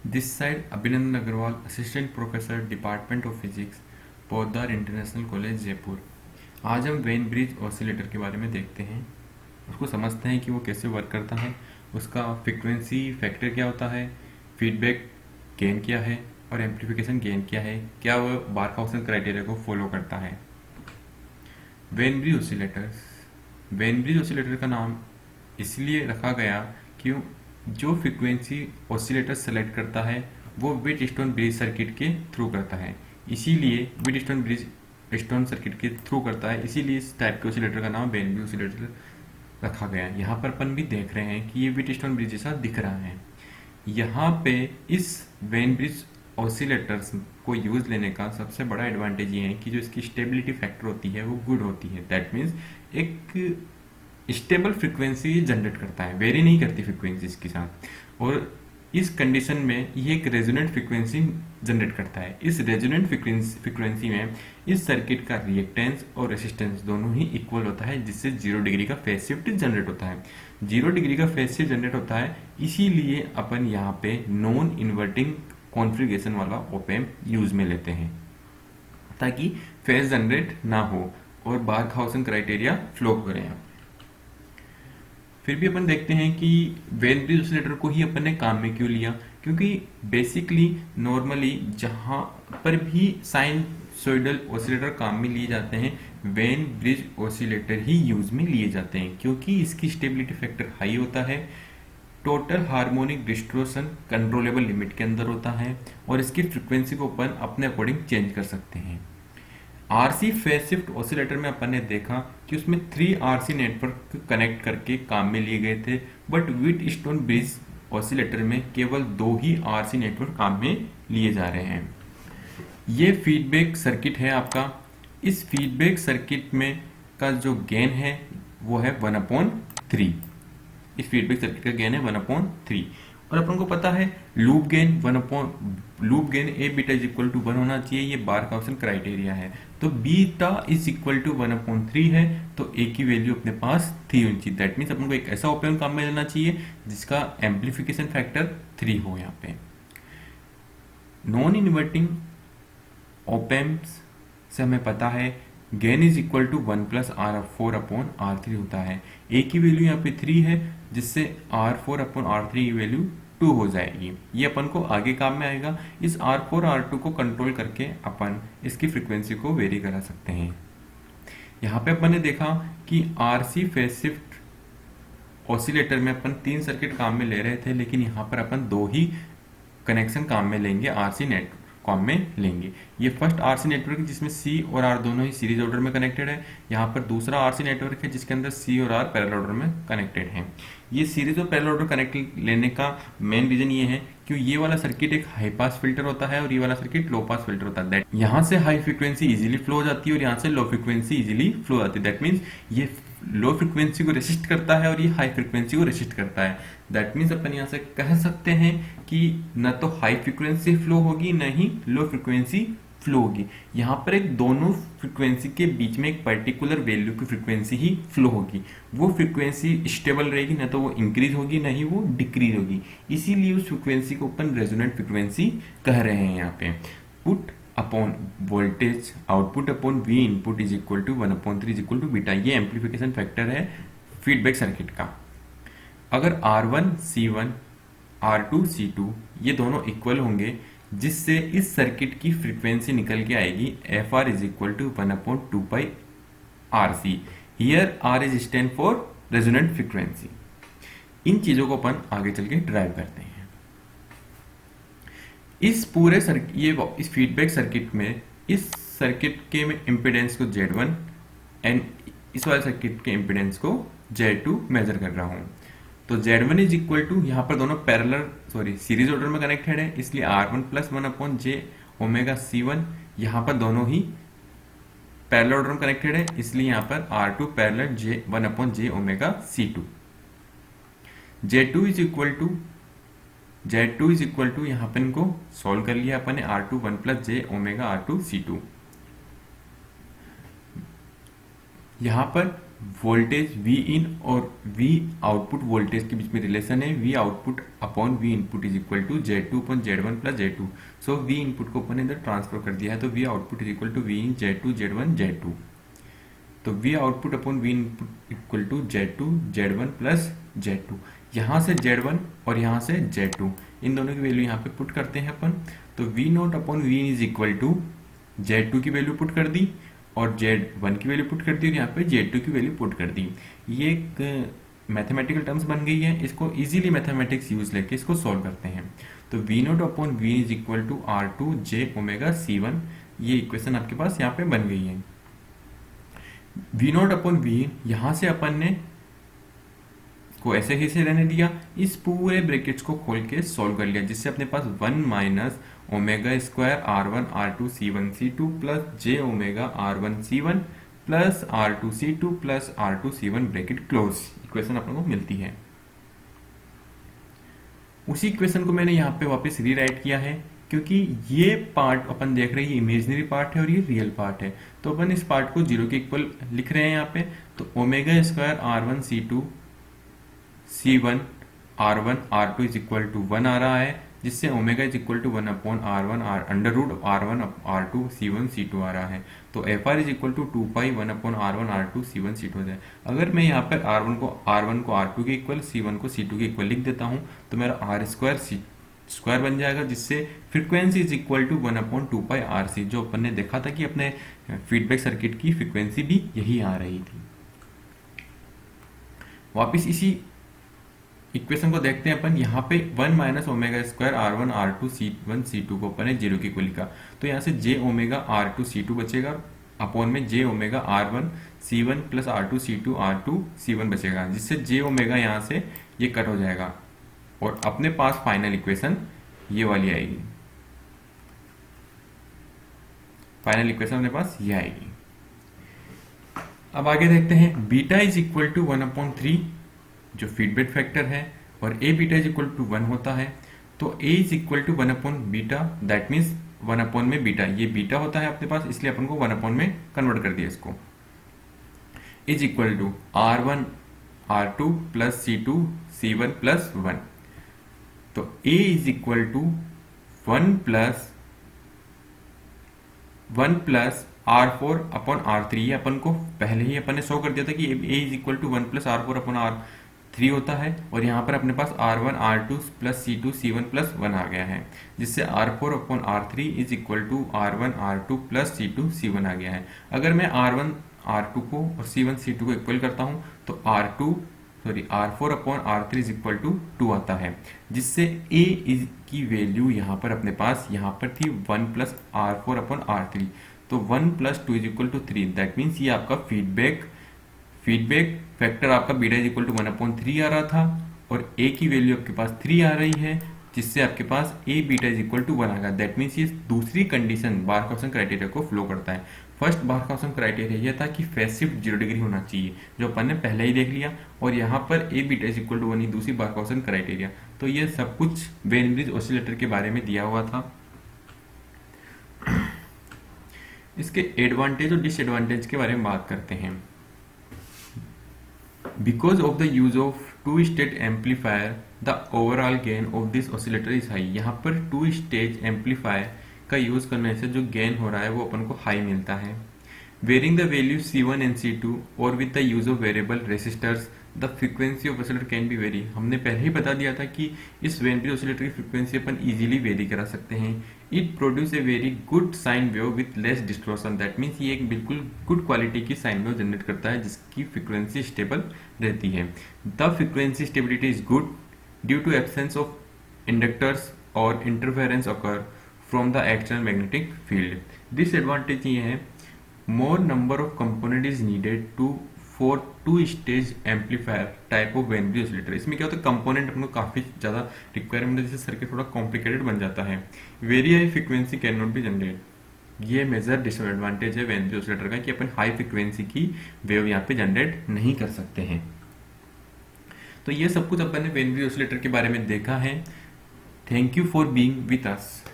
This side Abhinandan Agarwal, assistant professor, department of physics, Poddar international college Jaipur. आज हम when bridge oscillator के बारे में देखते हैं, उसको समझते हैं कि वो कैसे वर्क करता है, उसका फ्रीक्वेंसी फैक्टर क्या होता है, फीडबैक गेन क्या है और एम्प्लीफिकेशन गेन क्या है, क्या वह बारखाउसेन क्राइटेरिया को फॉलो करता है। Wien bridge oscillators, when bridge oscillator का नाम इसलिए रखा गया क्यों जो फ्रीक्वेंसी ऑसिलेटर सेलेक्ट करता है वो व्हीटस्टोन ब्रिज सर्किट के थ्रू करता है, इसीलिए व्हीटस्टोन ब्रिज स्टोन सर्किट के थ्रू करता है, इसीलिए इस टाइप के ऑसिलेटर का नाम वेन ब्रिज ऑसिलेटर रखा गया है। यहाँ पर अपन भी देख रहे हैं कि ये व्हीटस्टोन ब्रिज जैसा दिख रहा है। यहाँ पे इस वेन ब्रिज ऑसिलेटर्स को यूज लेने का सबसे बड़ा एडवांटेज ये है कि जो इसकी स्टेबिलिटी फैक्टर होती है वो गुड होती है। दैट मीन्स एक स्टेबल फ्रीक्वेंसी जनरेट करता है, वेरी नहीं करती फ्रीक्वेंसी इसके साथ, और इस कंडीशन में ये एक रेजोनेंट फ्रीक्वेंसी जनरेट करता है। इस रेजोनेंट फ्रीक्वेंसी में इस सर्किट का रिएक्टेंस और रेसिस्टेंस दोनों ही इक्वल होता है, जिससे 0 डिग्री का फेज शिफ्ट जनरेट होता है। 0 डिग्री का फेज शिफ्ट जनरेट होता है, इसीलिए अपन यहाँ पे नॉन इन्वर्टिंग कॉन्फ़िगरेशन वाला ऑप एम्प यूज में लेते हैं ताकि फेज जनरेट ना हो और बारखाउसेन क्राइटेरिया फ्लो करें। फिर भी अपन देखते हैं कि वेन ब्रिज ऑसिलेटर को ही अपन ने काम में क्यों लिया, क्योंकि बेसिकली नॉर्मली जहां पर भी साइनसोइडल ऑसिलेटर काम में लिए जाते हैं when bridge oscillator he use में लिए जाते हैं, क्योंकि इसकी स्टेबिलिटी फैक्टर हाई होता है, total harmonic distortion controllable limit के अंदर होता है और इसकी फ्रीक्वेंसी को अपन अपने अकॉर्डिंग चेंज कर सकते हैं। आरसी फेज शिफ्ट ऑसिलेटर में अपन ने देखा कि उसमें 3 आरसी नेटवर्क कनेक्ट करके काम में लिए गए थे, बट व्हीटस्टोन ब्रिज ऑसिलेटर में केवल 2 ही आरसी नेटवर्क काम में लिए जा रहे हैं। ये फीडबैक सर्किट है आपका। इस फीडबैक सर्किट में का जो गेन है वो है 1/3। इस फीडबैक सर्किट का गेन है 1/3 और अपन को पता है loop gain loop gain A beta is equal to 1 होना चाहिए, ये बारखाउसेन क्राइटेरिया है। तो बीटा इज इक्वल टू 1/3 है, तो ए की वैल्यू अपने पास 3 होनी चाहिए। दैट मीन्स अपन को एक ऐसा ऑप एम्प काम में लेना चाहिए जिसका एम्प्लीफिकेशन फैक्टर 3 हो। यहाँ पे नॉन इन्वर्टिंग ऑप एम्प्स से हमें पता है gain is equal to 1 plus R4/R3 होता है। ए की वैल्यू यहाँ पे 3 है, जिससे R4/R3 की वैल्यू 2 हो जाएगी। ये अपन को आगे काम में आएगा। इस R4 R2 को कंट्रोल करके अपन इसकी फ्रीक्वेंसी को वेरी करा सकते हैं। यहाँ पे अपन ने देखा कि आरसी फेज शिफ्ट ऑसिलेटर में अपन 3 सर्किट काम में ले रहे थे, लेकिन यहाँ पर अपन 2 ही कनेक्शन काम में लेंगे, आरसी नेट काम में लेंगे। ये फर्स्ट आरसी नेटवर्क है जिसमें सी और आर दोनों ही सीरीज ऑर्डर में कनेक्टेड है। यहाँ पर दूसरा आरसी नेटवर्क है जिसके अंदर सी और आर पैरेलल ऑर्डर में कनेक्टेड है। ये सीरीज और पैरेलल ऑर्डर कनेक्ट लेने का मेन रीजन ये है कि ये वाला सर्किट एक हाई पास फिल्टर होता है और ये वाला सर्किट लो पास फिल्टर होता है। दैट यहाँ से हाई फ्रीक्वेंसी इजीली फ्लो हो जाती है और यहाँ से लो फ्रीक्वेंसी इजीली फ्लो आती है। दैट मीन्स ये लो फ्रीक्वेंसी को रेसिस्ट करता है और ये हाई फ्रीक्वेंसी को रेसिस्ट करता है। दैट मीन्स अपन यहाँ से कह सकते हैं कि न तो हाई फ्रीक्वेंसी फ्लो होगी न ही लो फ्रीक्वेंसी फ्लो होगी। यहाँ पर एक दोनों फ्रीक्वेंसी के बीच में एक पर्टिकुलर वैल्यू की फ्रीक्वेंसी ही फ्लो होगी। वो फ्रीक्वेंसी स्टेबल रहेगी, न तो वो इंक्रीज होगी न ही वो डिक्रीज होगी। इसीलिए उस फ्रीक्वेंसी को अपन रेजोनेंट फ्रीक्वेंसी कह रहे हैं। यहाँ पे put upon voltage output upon V input is equal to 1/3 is equal to beta. ये एम्प्लीफिकेशन फैक्टर है फीडबैक सर्किट का। अगर R1 C1 R2 C2 ये दोनों इक्वल होंगे, जिससे इस सर्किट की फ्रीक्वेंसी निकल के आएगी FR is equal to 1/2 RC। Here R is stand for resonant frequency. इन चीजों को अपन आगे चल के ड्राइव करते हैं। इस पूरे इस फीडबैक सर्किट में इस सर्किट के में इम्पिडेंस को Z1 एंड इस वाले सर्किट के इम्पिडेंस को Z2 मेजर कर रहा हूं। तो Z1 इज इक्वल टू, यहाँ पर दोनों सीरीज ऑर्डर में कनेक्टेड है, इसलिए R1 plus 1/j omega C1। यहाँ पर दोनों ही पैरेलल ऑर्डर में कनेक्टेड है, इसलिए यहाँ पर R2 parallel 1/j omega C2। Z2 is equal to यहाँ पर इनको सॉल्व कर लिया अपन ने, R2 1 plus j omega R2 C2। यहाँ पर वोल्टेज वी इन और वी आउटपुट वोल्टेज के बीच में रिलेशन है V output upon V input is equal to Z2 upon Z1 plus Z2। So V input को अपन इधर ट्रांसफर कर दिया है तो V output is equal to V in Z2 Z1 Z2। तो V output upon V input equal to Z2 Z1 plus Z2। यहाँ से Z1 और यहाँ से Z2 इन दोनों की वैल्यू यहाँ पे पुट करते हैं अपन। तो V naught upon V is equal to Z2 की वैल्यू पुट कर दी और Z1 की वैल्यू पुट कर दी और यहाँ पे Z2 की वैल्यू पुट कर दी। ये एक मैथमेटिकल टर्म्स बन गई है। इसको इजीली मैथमेटिक्स यूज लेके इसको सॉल्व करते हैं। तो V naught upon V is equal to R2 J omega C1, ये इक्वेशन आपके पास यहाँ पे बन गई है। वी नॉट अपॉन वी यहां से अपन ने को ऐसे ही से रहने दिया, इस पूरे ब्रैकेट्स को खोल के सॉल्व कर लिया जिससे अपने पास 1 minus omega square R1 R2 C1 C2 plus J omega R1 C1 plus R2 C2 plus R2 C1 bracket close equation अपन को मिलती है। उसी इक्वेशन को मैंने यहाँ पे वापस रीराइट किया है क्योंकि ये पार्ट अपन देख रहे हैं ये इमेजिनरी पार्ट है और ये रियल पार्ट है। तो अपन इस पार्ट को 0 के इक्वल लिख रहे हैं यहाँ पे। तो omega square R1 C2 C1 R1 R2 is equal to 1 आ रहा है जिससे omega is equal to 1 upon R1 under root R1 R2 C1 C2 आ रहा है। तो FR is equal to 2 pi 1 upon R1 R2 C1 C2 हो जाए। अगर मैं यहाँ पर R1 को R2 के इक्वल C1 को C2 के इक्वल लिख देता हूँ तो मेरा R स्क्वायर बन जाएगा जिससे frequency is equal to 1 upon 2 pi RC, जो अपन ने देखा था कि अपने फीडबैक सर्किट की फ्रीक्वेंसी भी यही आ रही थी। वापिस इसी इक्वेशन को देखते हैं अपन। यहाँ पे 1 minus omega square R1 R2 C1 C2 को अपन ने 0 के इक्वल लिखा। तो यहाँ से J ओमेगा R2 C2 बचेगा अपॉन में J omega R1 C1 plus R2 C2 R2 C1 बचेगा जिससे J ओमेगा यहाँ से ये कट हो जाएगा और अपने पास फाइनल इक्वेशन ये वाली आएगी। फाइनल इक्वेशन अपने पास ये आएगी। अब आगे देखते हैं बीटा इज इक्वल टू 1/3 जो फीडबैक फैक्टर है और A beta is equal to 1 होता है। तो A is equal to one by beta that means 1 में बीटा, ये बीटा होता है अपने पास इसलिए अपन को 1 में कन्वर्ट कर दिया इसको। Is equal to R1 R2 plus C2 C1 plus 1। तो a is equal to 1 plus R4 upon R3। ये अपन को पहले ही अपन ने शो कर दिया था कि a is equal to 1 plus R4 upon R3 होता है और यहाँ पर अपने पास R1 R2 plus C2 C1 plus 1 आ गया है जिससे R4 upon R3 is equal to R1 R2 plus C2 C1 आ गया है। अगर मैं R1 R2 को और C1 C2 को इक्वल करता हूँ तो R4 upon R3 is equal to 2 आता है जिससे A की वैल्यू यहाँ पर अपने पास यहाँ पर थी 1 प्लस R4 अपॉन R3। तो 1 plus 2 is equal to 3 that means ये आपका फीडबैक फैक्टर आपका बीटा इज इक्वल टू 1/3 आ रहा था और A की वैल्यू आपके पास 3 आ रही है जिससे आपके पास A beta is equal to 1 आ गया। दैट मीन्स ये दूसरी कंडीशन बार्कहाउसेन क्राइटेरिया को फ्लो करता है। फर्स्ट बार्कहाउसेन क्राइटेरिया यह था कि फेज शिफ्ट 0 डिग्री होना चाहिए जो अपन ने पहले ही देख लिया और यहाँ पर A beta is equal to 1 ही दूसरी बार्कहाउसेन क्राइटेरिया। तो ये सब कुछ वेन ब्रिज ऑसिलेटर के बारे में दिया हुआ था। इसके एडवांटेज और डिसएडवांटेज के बारे में बात करते हैं। Because of the use of two-stage amplifier, the overall gain of this oscillator is high। यहाँ पर टू स्टेज एम्पलीफायर का यूज करने से जो गेन हो रहा है वो अपन को हाई मिलता है। Varying the value C1 and C2 or with the use of variable resistors, the frequency of oscillator can be vary। हमने पहले ही बता दिया था कि इस वेन ब्रिज ऑसिलेटर की फ्रीक्वेंसी अपन इजीली वेरी करा सकते हैं। It produce a very good sine wave with less distortion that means ये एक बिल्कुल गुड क्वालिटी की साइन वेव जनरेट करता है जिसकी फ्रीक्वेंसी स्टेबल रहती है। The frequency stability is good due to absence of inductors और interference occur from the external magnetic field. Disadvantage ये है more number of component is needed for two stage amplifier type of when bridge oscillator. इसमें क्या होता है component अपने को काफी ज्यादा रिक्वायरमेंट है जिससे सर्किट थोड़ा कॉम्प्लिकेटेड बन जाता है। Very high frequency can not be generate, ये मेजर डिसएडवांटेज है वेन ब्रिज ऑसिलेटर का कि अपन हाई फ्रीक्वेंसी की वेव यहाँ पे जनरेट नहीं कर सकते हैं। तो ये सब कुछ अपन ने वेन ब्रिज ऑसिलेटर के बारे में देखा है। Thank you for being with us.